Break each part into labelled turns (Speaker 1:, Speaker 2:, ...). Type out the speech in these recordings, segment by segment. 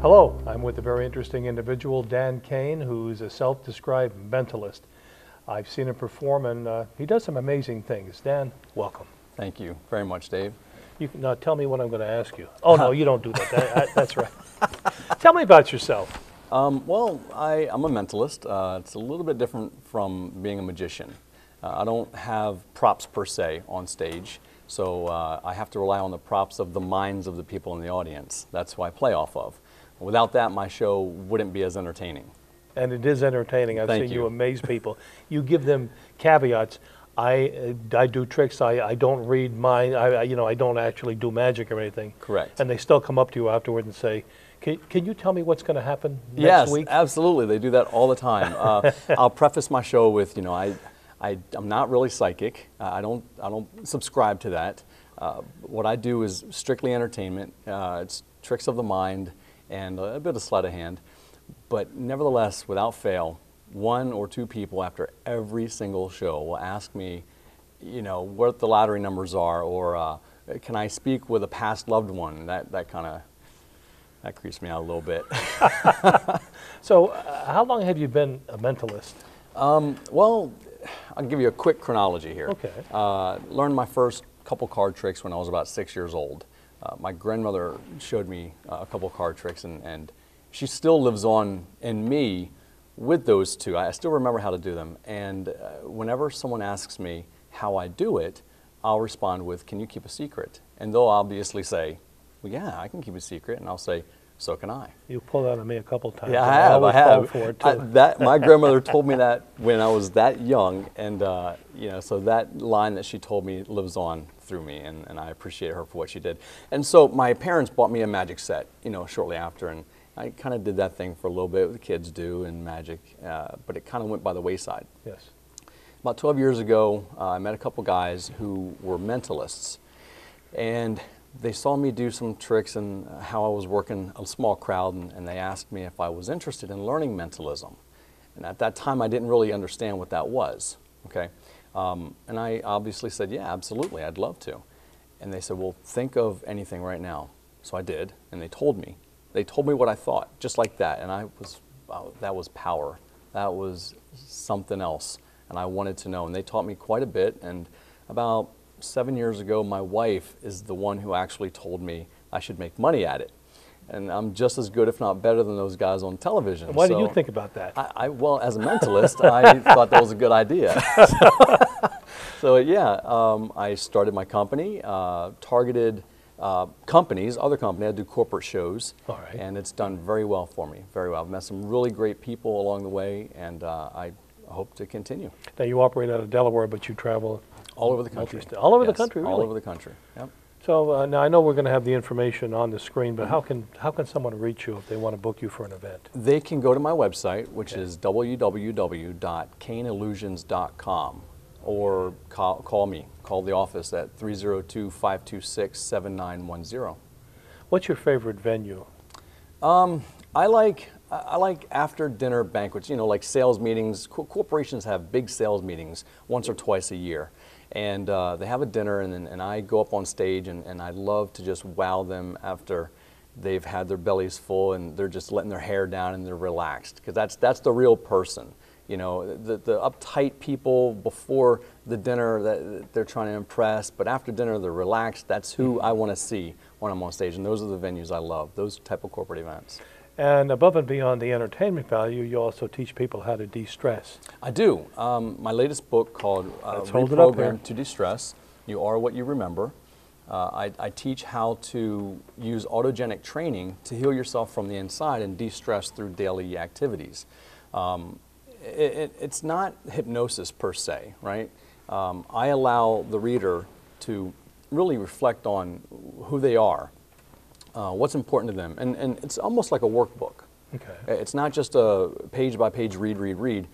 Speaker 1: Hello, I'm with a very interesting individual, Dan Cain, who's a self-described mentalist. I've seen him perform, and he does some amazing things. Dan, welcome.
Speaker 2: Thank you very much, Dave.
Speaker 1: You can tell me what I'm going to ask you. Oh, no, you don't do that. That's right. Tell me about yourself.
Speaker 2: I'm a mentalist. It's a little bit different from being a magician. I don't have props per se on stage, so I have to rely on the props of the minds of the people in the audience. That's who I play off of. Without that, my show wouldn't be as entertaining.
Speaker 1: And it is entertaining. I've seen you amaze people. You give them caveats. I do tricks. I don't read mine. I don't actually do magic or anything.
Speaker 2: Correct.
Speaker 1: And they still come up to you afterward and say, "Can you tell me what's going to happen next week?"
Speaker 2: Yes, absolutely. They do that all the time. I'll preface my show with, I'm not really psychic. I don't subscribe to that. What I do is strictly entertainment. It's tricks of the mind and a bit of sleight of hand. But nevertheless, without fail, one or two people after every single show will ask me, what the lottery numbers are, or can I speak with a past loved one? That creeps me out a little bit.
Speaker 1: So, how long have you been a mentalist?
Speaker 2: Well, I'll give you a quick chronology here.
Speaker 1: Okay.
Speaker 2: Learned my first couple card tricks when I was about 6 years old. My grandmother showed me a couple card tricks, and she still lives on in me with those two. I still remember how to do them. And whenever someone asks me how I do it, I'll respond with, "Can you keep a secret?" And they'll obviously say, "Well, yeah, I can keep a secret." And I'll say, "So can I."
Speaker 1: You pulled that on me a couple times.
Speaker 2: Yeah, I have.
Speaker 1: For it too.
Speaker 2: My grandmother told me that when I was that young, and so that line that she told me lives on through me, and I appreciate her for what she did. And so my parents bought me a magic set, shortly after, and I kind of did that thing for a little bit, what the kids do in magic, but it kind of went by the wayside.
Speaker 1: Yes.
Speaker 2: About 12 years ago, I met a couple guys who were mentalists, and they saw me do some tricks and how I was working a small crowd, and they asked me if I was interested in learning mentalism. And at that time, I didn't really understand what that was, okay? And I obviously said, yeah, absolutely, I'd love to. And they said, well, think of anything right now. So I did, and they told me. They told me what I thought, just like that, and that was power. That was something else, and I wanted to know. And they taught me quite a bit, and about 7 years ago, my wife is the one who actually told me I should make money at it. And I'm just as good, if not better, than those guys on television.
Speaker 1: Why did you think about that?
Speaker 2: Well, as a mentalist, I thought that was a good idea. So yeah, I started my company, targeted companies, other companies. I do corporate shows,
Speaker 1: All right.
Speaker 2: And it's done very well for me, very well. I've met some really great people along the way, and I hope to continue.
Speaker 1: Now, you operate out of Delaware, but you travel
Speaker 2: all over the country.
Speaker 1: All over the country, really?
Speaker 2: All over the country, yep.
Speaker 1: So now I know we're going to have the information on the screen, but how can someone reach you if they want to book you for an event?
Speaker 2: They can go to my website, which is www.cainillusions.com, or call me. Call the office at 302-526-7910.
Speaker 1: What's your favorite venue?
Speaker 2: I like after dinner banquets, like sales meetings. Corporations have big sales meetings once or twice a year. And they have a dinner, and I go up on stage, and I love to just wow them after they've had their bellies full and they're just letting their hair down and they're relaxed, because that's the real person. The uptight people before the dinner that they're trying to impress, but after dinner they're relaxed. That's who I want to see when I'm on stage, and those are the venues I love, those type of corporate events.
Speaker 1: And above and beyond the entertainment value, you also teach people how to de-stress.
Speaker 2: I do. My latest book called Reprogram to De-Stress, You Are What You Remember. I teach how to use autogenic training to heal yourself from the inside and de-stress through daily activities. It's not hypnosis per se, right? I allow the reader to really reflect on who they are, what's important to them, and it's almost like a workbook.
Speaker 1: Okay.
Speaker 2: It's not just a page-by-page read.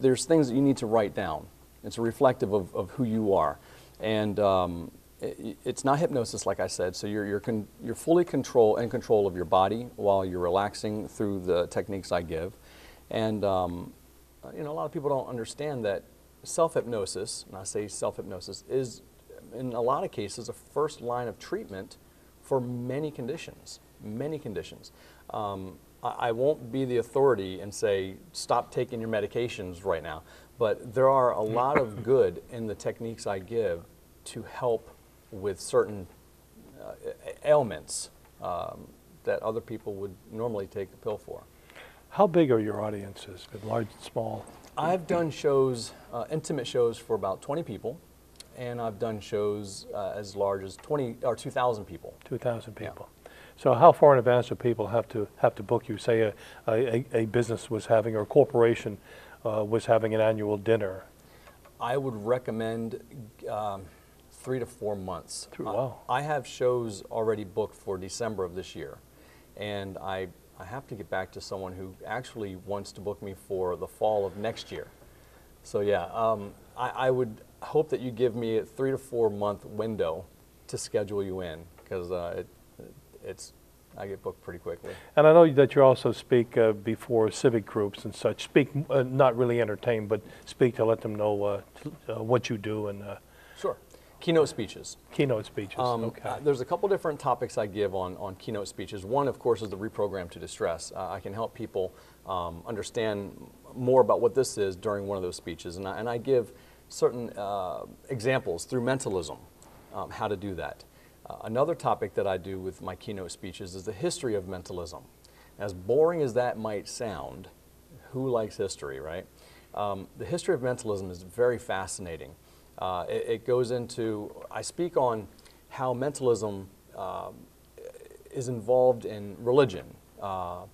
Speaker 2: There's things that you need to write down. It's reflective of who you are, and it's not hypnosis, like I said. So you're fully in control of your body while you're relaxing through the techniques I give, and a lot of people don't understand that self-hypnosis, and I say self-hypnosis, is in a lot of cases a first line of treatment for many conditions. many conditions. I won't be the authority and say, stop taking your medications right now, but there are a lot of good in the techniques I give to help with certain ailments that other people would normally take the pill for.
Speaker 1: How big are your audiences, large and small?
Speaker 2: I've done shows, intimate shows for about 20 people, and I've done shows as large as 2,000 people.
Speaker 1: 2,000 people. Yeah. So how far in advance do people have to book you? Say a business was having, or a corporation was having an annual dinner.
Speaker 2: I would recommend 3 to 4 months.
Speaker 1: Wow.
Speaker 2: I have shows already booked for December of this year, and I have to get back to someone who actually wants to book me for the fall of next year. So yeah, I would hope that you give me a 3 to 4 month window to schedule you in, because I get booked pretty quickly. And
Speaker 1: I know that you also speak before civic groups and such. Speak, not really entertain, but speak to let them know what you do. And
Speaker 2: sure. Keynote speeches.
Speaker 1: Keynote speeches, okay.
Speaker 2: There's a couple different topics I give on keynote speeches. One, of course, is the reprogram to distress. I can help people understand more about what this is during one of those speeches. And I give certain examples through mentalism, how to do that. Another topic that I do with my keynote speeches is the history of mentalism. As boring as that might sound, who likes history, right? The history of mentalism is very fascinating. It goes into, I speak on how mentalism is involved in religion,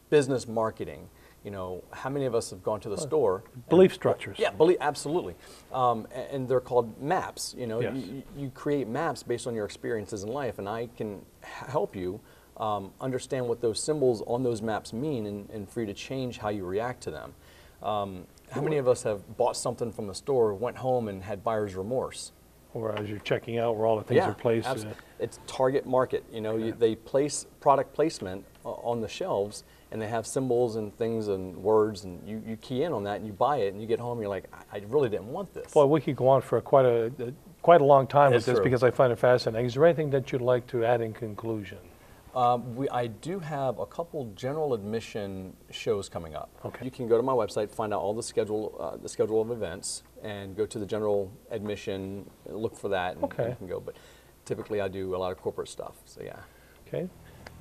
Speaker 2: business marketing. You know, how many of us have gone to the store?
Speaker 1: Belief structures.
Speaker 2: Yeah, absolutely. And they're called maps. You know, yes. You create maps based on your experiences in life, and I can help you understand what those symbols on those maps mean, and for you to change how you react to them. How many of us have bought something from the store, went home, and had buyer's remorse?
Speaker 1: Or as you're checking out where all the things are placed.
Speaker 2: It's target market. You know, okay. They place product placement on the shelves, and they have symbols and things and words, and you key in on that, and you buy it, and you get home, and you're like, I really didn't want this.
Speaker 1: Boy, we could go on for quite a long time with this, because I find it fascinating. Is there anything that you'd like to add in conclusion?
Speaker 2: I do have a couple general admission shows coming up.
Speaker 1: Okay.
Speaker 2: You can go to my website, find out all the schedule of events, and go to the general admission, look for that, and you can go. But typically I do a lot of corporate stuff, so yeah.
Speaker 1: Okay.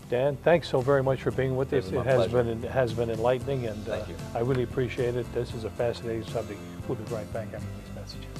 Speaker 1: Dan, thanks so very much for being with us. It has been enlightening, and
Speaker 2: thank you.
Speaker 1: I really appreciate it. This is a fascinating subject. We'll be right back after these messages.